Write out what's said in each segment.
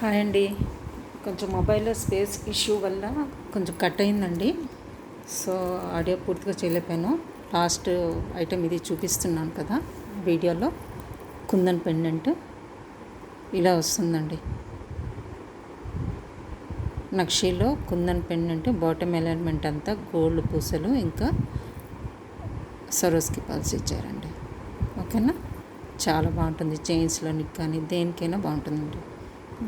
Hi అండి. కొంచెం మొబైల్లో స్పేస్ ఇష్యూ వల్ల కొంచెం కట్ అయిందండి. సో ఆడియో పూర్తిగా చేయలేకపోయాను. లాస్ట్ ఐటెం ఇది చూపిస్తున్నాను కదా వీడియోలో. కుందన్ పెండెంట్ ఇలా వస్తుందండి. నక్షీలో కుందన్ పెండెంట్ బాటమ్ ఎలిమెంట్ అంతా గోల్డ్ పూసలు ఇంకా సరోస్కి పల్స్ ఇచ్చారండి. ఓకేనా, చాలా బాగుంటుంది. చైన్స్లోని కానీ దేనికైనా బాగుంటుందండి.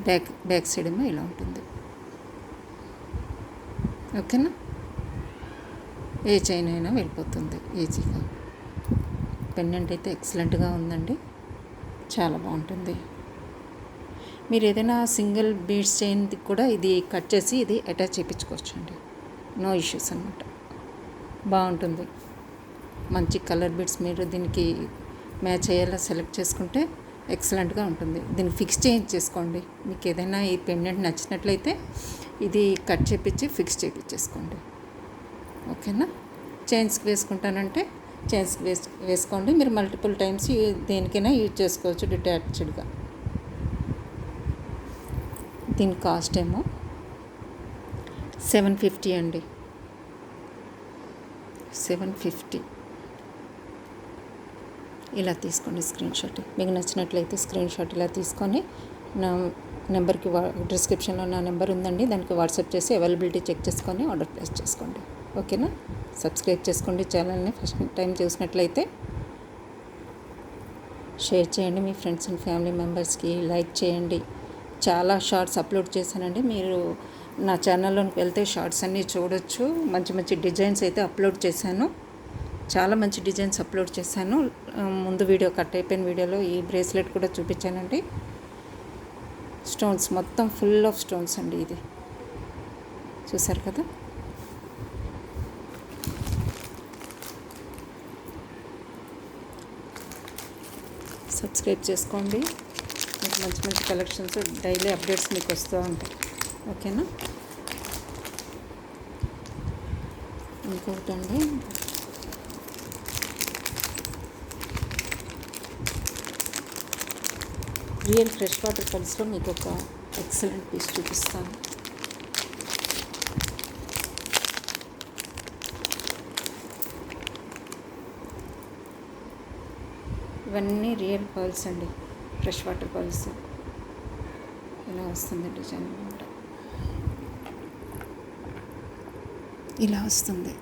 బ్యాక్ సైడ్ ఏమో ఇలా ఉంటుంది. ఓకేనా, ఏ చైన్ అయినా వెళ్ళిపోతుంది ఈజీగా. పెండెంట్ అయితే ఎక్సలెంట్గా ఉందండి, చాలా బాగుంటుంది. మీరు ఏదైనా సింగిల్ బీడ్స్ చైన్ కూడా ఇది కట్ చేసి ఇది అటాచ్ చేయించుకోవచ్చు అండి. నో ఇష్యూస్ అన్నమాట. బాగుంటుంది. మంచి కలర్ బీడ్స్ మీరు దీనికి మ్యాచ్ అయ్యేలా సెలెక్ట్ చేసుకుంటే ఎక్సలెంట్గా ఉంటుంది. దీన్ని ఫిక్స్ చేయించేసుకోండి. మీకు ఏదైనా ఈ పెండెంట్ నచ్చినట్లయితే ఇది కట్ చేయించి ఫిక్స్ చేయించేసుకోండి. ఓకేనా, చైన్స్కి వేసుకుంటానంటే చైన్స్కి వేసుకోండి. మీరు మల్టిపుల్ టైమ్స్ దేనికైనా యూజ్ చేసుకోవచ్చు డిటాచ్డ్గా. దీని కాస్ట్ ఏమో 750 అండి. 750. ఇలా తీసుకోండి స్క్రీన్ షాట్. మీకు నచ్చినట్లయితే స్క్రీన్ షాట్ ఇలా తీసుకొని నా నెంబర్కి డిస్క్రిప్షన్లో నా నెంబర్ ఉందండి, దానికి వాట్సాప్ చేసి అవైలబిలిటీ చెక్ చేసుకొని ఆర్డర్ ప్లేస్ చేసుకోండి. ఓకేనా, సబ్స్క్రైబ్ చేసుకోండి ఛానల్ని. ఫస్ట్ టైం చూసినట్లయితే షేర్ చేయండి మీ ఫ్రెండ్స్ అండ్ ఫ్యామిలీ మెంబర్స్కి. లైక్ చేయండి. చాలా షార్ట్స్ అప్లోడ్ చేశానండి. మీరు నా ఛానల్లోకి వెళ్తే షార్ట్స్ అన్నీ చూడొచ్చు. మంచి మంచి డిజైన్స్ అయితే అప్లోడ్ చేశాను. చాలా మంచి డిజైన్స్ అప్లోడ్ చేశాను. ముందు వీడియో కట్ అయిపోయిన వీడియోలో ఈ బ్రేస్లెట్ కూడా చూపించానండి. స్టోన్స్ మొత్తం ఫుల్ ఆఫ్ స్టోన్స్ అండి. ఇది చూసారు కదా. సబ్స్క్రైబ్ చేసుకోండి. మీకు మంచి మంచి కలెక్షన్స్ డైలీ అప్డేట్స్ మీకు వస్తూ ఉంటాయి. ఓకేనా, ఇంకొకటండి, రియల్ ఫ్రెష్ వాటర్ పల్స్లో మీకు ఒక ఎక్సలెంట్ పీస్ చూపిస్తాను. ఇవన్నీ రియల్ పర్ల్స్ అండి, ఫ్రెష్ వాటర్ పర్ల్స్. ఇలా వస్తుంది డిజైన్ అనమాట. ఇలా వస్తుంది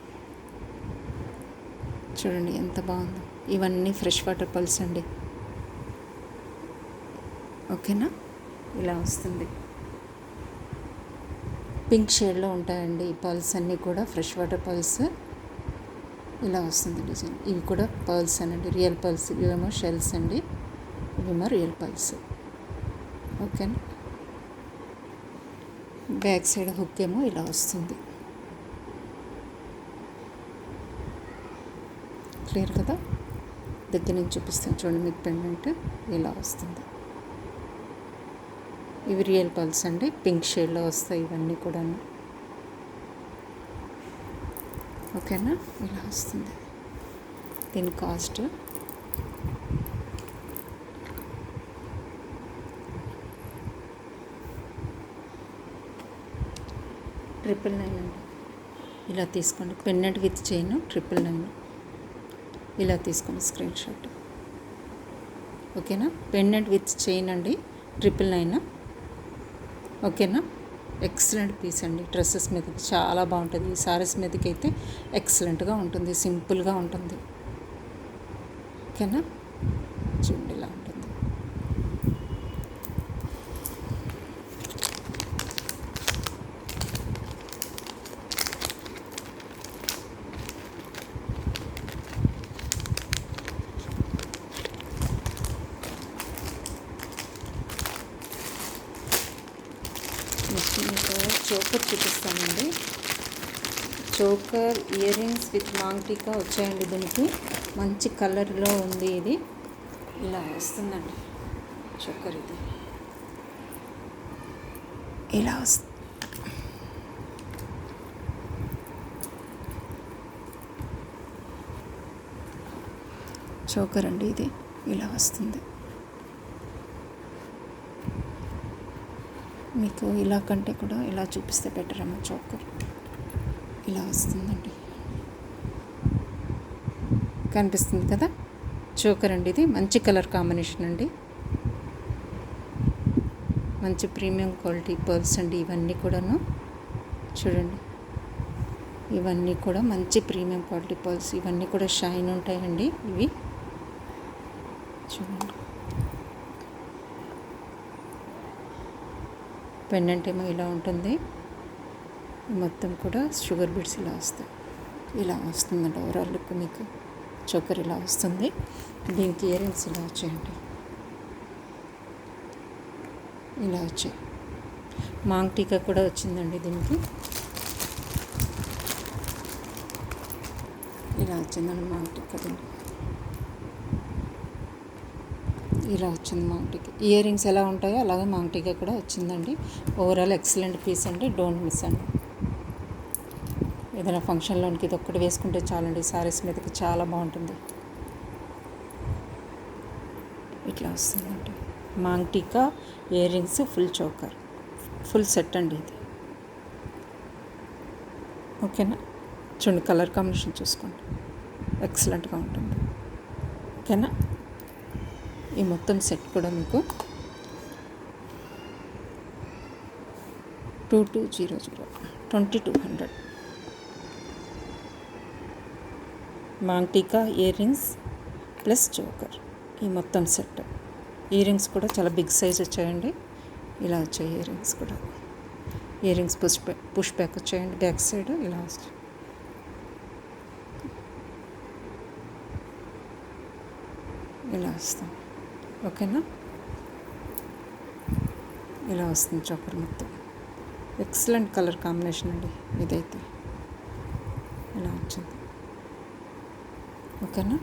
చూడండి ఎంత బాగుందో. ఇవన్నీ ఫ్రెష్ వాటర్ పర్ల్స్ అండి. ఓకేనా, ఇలా వస్తుంది. పింక్ షేడ్లో ఉంటాయండి ఈ పర్ల్స్ అన్నీ కూడా ఫ్రెష్ వాటర్ పర్ల్స్. ఇలా వస్తుంది డిజైన్. ఇవి కూడా పర్ల్స్ అనండి, రియల్ పర్ల్స్. ఇవేమో షెల్స్ అండి, ఇవేమో రియల్ పర్ల్స్. ఓకేనా, బ్యాక్ సైడ్ హుక్ ఏమో ఇలా వస్తుంది. క్లియర్ కదా. దగ్గర నుంచి చూపిస్తాను చూడండి. మీకు పెండెంట్ ఇలా వస్తుంది. ఇవి రియల్ పర్ల్స్ అండి, పింక్ షేడ్లో వస్తాయి ఇవన్నీ కూడా. ఓకేనా, ఇలా వస్తుంది. దీని కాస్ట్ $999 అండి. ఇలా తీసుకోండి. Pendant with chain $999. ఇలా తీసుకోండి స్క్రీన్ షాట్. ఓకేనా, పెండెంట్ విత్ చైన్ అండి $999. ఓకేనా, ఎక్సలెంట్ పీస్ అండి. డ్రెస్సెస్ మీదకి చాలా బాగుంటుంది. ఈ సారీస్ మీదకి అయితే ఎక్సలెంట్గా ఉంటుంది, సింపుల్గా ఉంటుంది. ఓకేనా, చూడండి ఇలా ఉంటుంది. నెక్స్ట్ మీకు చోకర్ చూపిస్తానండి. Choker ear rings with long టీకా వచ్చాయండి. దీనికి మంచి కలర్లో ఉంది. ఇది ఇలా వస్తుందండి చోకర్. ఇది ఇలా వస్తుంది. చోకర్ అండి ఇది ఇలా వస్తుంది. మీకు ఇలా కంటే కూడా ఇలా చూపిస్తే బెటర్ ఏమో. చోకర్ ఇలా వస్తుందండి, కనిపిస్తుంది కదా. చోకర్ అండి, ఇది మంచి కలర్ కాంబినేషన్ అండి, మంచి ప్రీమియం క్వాలిటీ పర్ల్స్ అండి ఇవన్నీ కూడాను. చూడండి, ఇవన్నీ కూడా మంచి ప్రీమియం క్వాలిటీ పర్ల్స్, ఇవన్నీ కూడా షైన్ ఉంటాయండి ఇవి. చూడండి, పెండెంట్ ఏమో ఇలా ఉంటుంది, మొత్తం కూడా షుగర్ బీడ్స్ ఇలా వస్తాయి. ఇలా వస్తుందండి ఓవరాల్ లుక్ మీకు. చోకర్ ఇలా వస్తుంది, దీనికి ఇయర్ రింగ్స్ ఇలా వచ్చాయండి, ఇలా వచ్చాయి. మాంగ్ టీకా కూడా వచ్చిందండి దీనికి, ఇలా వచ్చిందండి మాంగ్ టీకా. దీనికి ఇలా వచ్చింది మాంగ్ టీకా. ఇయర్ రింగ్స్ ఎలా ఉంటాయో అలాగే మాంగ్ టీకా కూడా వచ్చిందండి. ఓవరాల్ ఎక్సలెంట్ పీస్ అండి, డోంట్ మిస్ అండి. ఏదైనా ఫంక్షన్లోనికి ఇది ఒక్కటి వేసుకుంటే చాలండి, సారీస్ మీదకి చాలా బాగుంటుంది. ఇట్లా వస్తుందండి మాంగ్ టీకా, ear rings, full choker, full set అండి ఇది. ఓకేనా, చూడండి కలర్ కాంబినేషన్ చూసుకోండి, ఎక్సలెంట్గా ఉంటుంది. ఓకేనా, ఈ మొత్తం సెట్ కూడా మీకు 2200 మాంగ్ టీకా, ఇయర్ రింగ్స్ ప్లస్ చోకర్, ఈ మొత్తం సెట్. ఇయర్ రింగ్స్ కూడా చాలా బిగ్ సైజ్ వచ్చాయండి, ఇలా వచ్చాయి ఇయర్ రింగ్స్ కూడా. ఇయర్ రింగ్స్ పుష్ బ్యాక్ వచ్చాయండి, బ్యాక్ సైడ్ ఇలా వస్తాయి. ఇలా వస్తాం. ఓకేనా, ఇలా వస్తుంది చోకర్ మొత్తం. ఎక్సలెంట్ కలర్ కాంబినేషన్ అండి ఇదైతే, ఇలా వచ్చింది. ఓకేనా,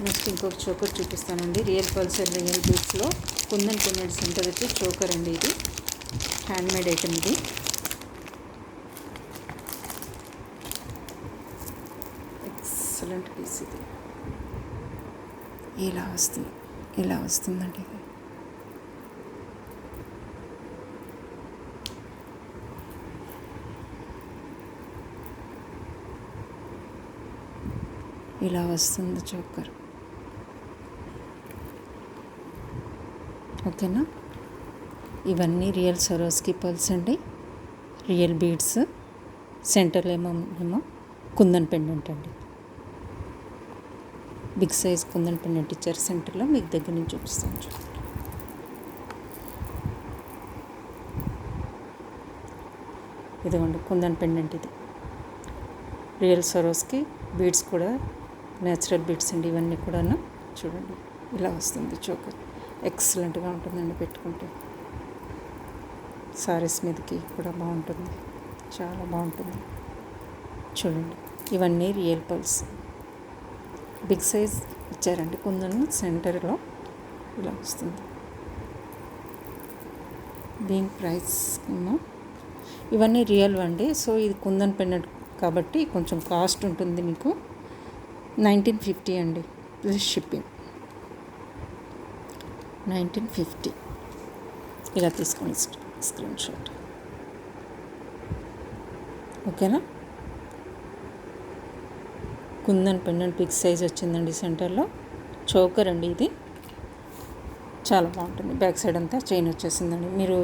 నెక్స్ట్ ఇంకొక చోకర్ చూపిస్తానండి. రియల్ పల్స్ అండ్ రియల్ బీడ్స్లో కుందన్ పెండెంట్ సెంటర్ వచ్చి చోకర్ అండి, ఇది హ్యాండ్మేడ్ ఐటమ్. ఇది ఎక్సలెంట్ పీస్, ఇది ఇలా వస్తుంది, ఇలా వస్తుందండి ఇది. ఇలా వస్తుంది చోకర్. ఓకేనా, ఇవన్నీ రియల్ సరోస్కి పర్ల్స్ అండి, రియల్ బీడ్స్. సెంటర్లో ఏమో కుందన్ పెండెంట్ అండి, బిగ్ సైజ్ కుందన్ పెండెంట్ ఇచ్చారు సెంటర్లో. మీకు దగ్గర నుంచి చూపిస్తాను చూడండి. ఇదిగోండి కుందన్ పెండెంట్, ఇది రియల్ సరోస్కి బీడ్స్ కూడా నేచురల్ బీడ్స్ అండి ఇవన్నీ కూడాను. చూడండి, ఇలా వస్తుంది చోకర్. ఎక్సలెంట్గా ఉంటుందండి పెట్టుకుంటే, సారీస్ మీదకి కూడా బాగుంటుంది, చాలా బాగుంటుంది. చూడండి, ఇవన్నీ రియల్ పర్ల్స్, బిగ్ సైజ్ ఇచ్చారండి కుందన్ సెంటర్లో, ఇలా వస్తుంది. దీని ప్రైస్ ఏమో, ఇవన్నీ రియల్ అండి. సో ఇది కుందన్ పెండెంట్ కాబట్టి కొంచెం కాస్ట్ ఉంటుంది మీకు. 1950 అండి ప్లస్ షిప్పింగ్. 1950. ఇలా తీసుకోండి స్క్రీన్ షాట్. ఓకేనా, కుందన్ పెండెంట్ బిగ్ సైజ్ వచ్చిందండి సెంటర్లో. చోకర్ అండి ఇది, చాలా బాగుంటుంది. బ్యాక్ సైడ్ అంతా చైన్ వచ్చేసిందండి, మీరు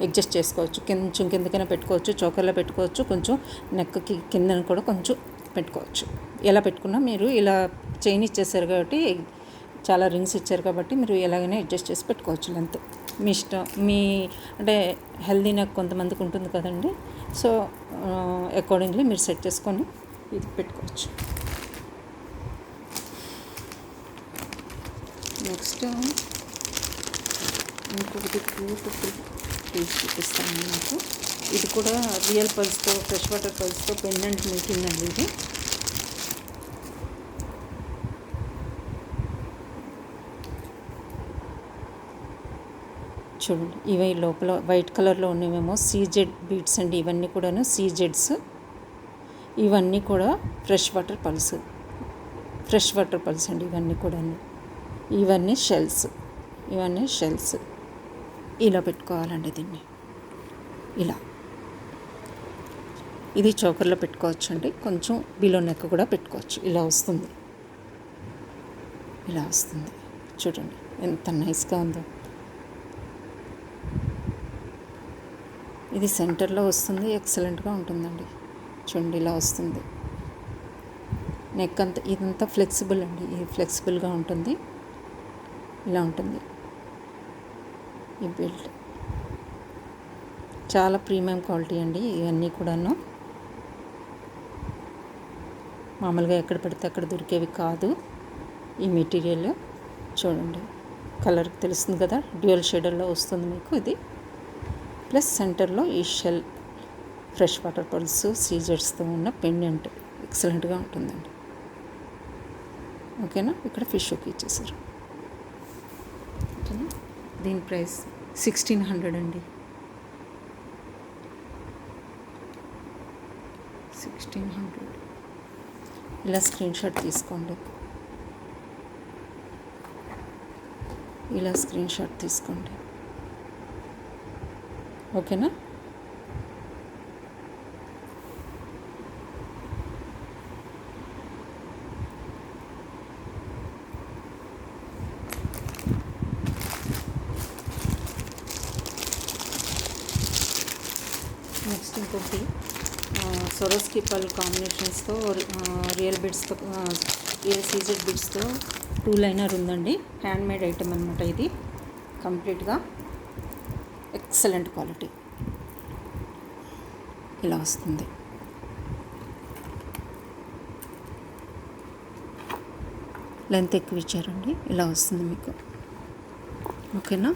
అడ్జస్ట్ చేసుకోవచ్చు, కొంచెం కిందకైనా పెట్టుకోవచ్చు, చోకర్లో పెట్టుకోవచ్చు, కొంచెం నెక్కి కిందన కూడా కొంచెం పెట్టుకోవచ్చు. ఎలా పెట్టుకున్నా మీరు ఇలా చైన్ ఇచ్చేసారు కాబట్టి, చాలా రింగ్స్ ఇచ్చారు కాబట్టి మీరు ఎలాగైనా అడ్జస్ట్ చేసి పెట్టుకోవచ్చు. లెంత్ మీ ఇష్టం, మీ అంటే హెల్దీ నెక్ కొంతమందికి ఉంటుంది కదండి. సో అకార్డింగ్లీ మీరు సెట్ చేసుకొని ఇది పెట్టుకోవచ్చు. నెక్స్ట్ ఇంకొకటి బ్యూటిఫుల్ పీస్ చూపిస్తాను మీకు. ఇది కూడా రియల్ పల్స్తో, ఫ్రెష్ వాటర్ పల్స్తో పెండెంట్ మేకింగ్ అండి ఇది. చూడండి, ఇవి లోపల వైట్ కలర్లో ఉన్నవేమో సీజెడ్ బీడ్స్ అండి. ఇవన్నీ కూడాను సీజెడ్స్. ఇవన్నీ కూడా ఫ్రెష్ వాటర్ పల్స్ అండి. ఇవన్నీ కూడాను ఇవన్నీ షెల్స్. ఇలా పెట్టుకోవాలండి దీన్ని. ఇలా ఇది చోకర్లో పెట్టుకోవచ్చు అండి. కొంచెం బిలో నెక్ కూడా పెట్టుకోవచ్చు. ఇలా వస్తుంది చూడండి ఎంత నైస్గా ఉందో. ఇది సెంటర్లో వస్తుంది, ఎక్సలెంట్గా ఉంటుందండి. చూడండి ఇలా వస్తుంది. నెక్ అంతా ఇదంతా ఫ్లెక్సిబుల్ అండి. ఇది ఫ్లెక్సిబుల్గా ఉంటుంది. ఇలా ఉంటుంది ఈ బెల్ట్. చాలా ప్రీమియం క్వాలిటీ అండి ఇవన్నీ కూడాను. మామూలుగా ఎక్కడ పెడితే అక్కడ దొరికేవి కాదు ఈ మెటీరియల్. చూడండి కలర్ తెలుస్తుంది కదా, డ్యూయల్ షేడర్లో వస్తుంది మీకు ఇది. ప్లస్ సెంటర్లో ఈ షెల్ ఫ్రెష్ వాటర్ పల్స్ సీజర్స్తో ఉన్న పెండెంట్ ఎక్సలెంట్గా ఉంటుందండి. ఓకేనా, ఇక్కడ ఫిష్ హుక్ ఇచ్చేసారు. ఓకేనా, దీని ప్రైస్ 1600 అండి. 1600. ఇలా స్క్రీన్ షాట్ తీసుకోండి. ఓకేనా. నెక్స్ట్ ఇంకొకటి సొరోస్కి పల్ కాంబినేషన్స్తో రియల్ సీజెడ్ బిడ్స్తో 2 లైనర్ ఉందండి. హ్యాండ్ మేడ్ ఐటమ్ అనమాట ఇది. కంప్లీట్గా ఎక్సలెంట్ క్వాలిటీ. ఇలా వస్తుంది. లెంత్ ఎక్కువ ఇచ్చారండి. ఇలా వస్తుంది మీకు. ఓకేనా.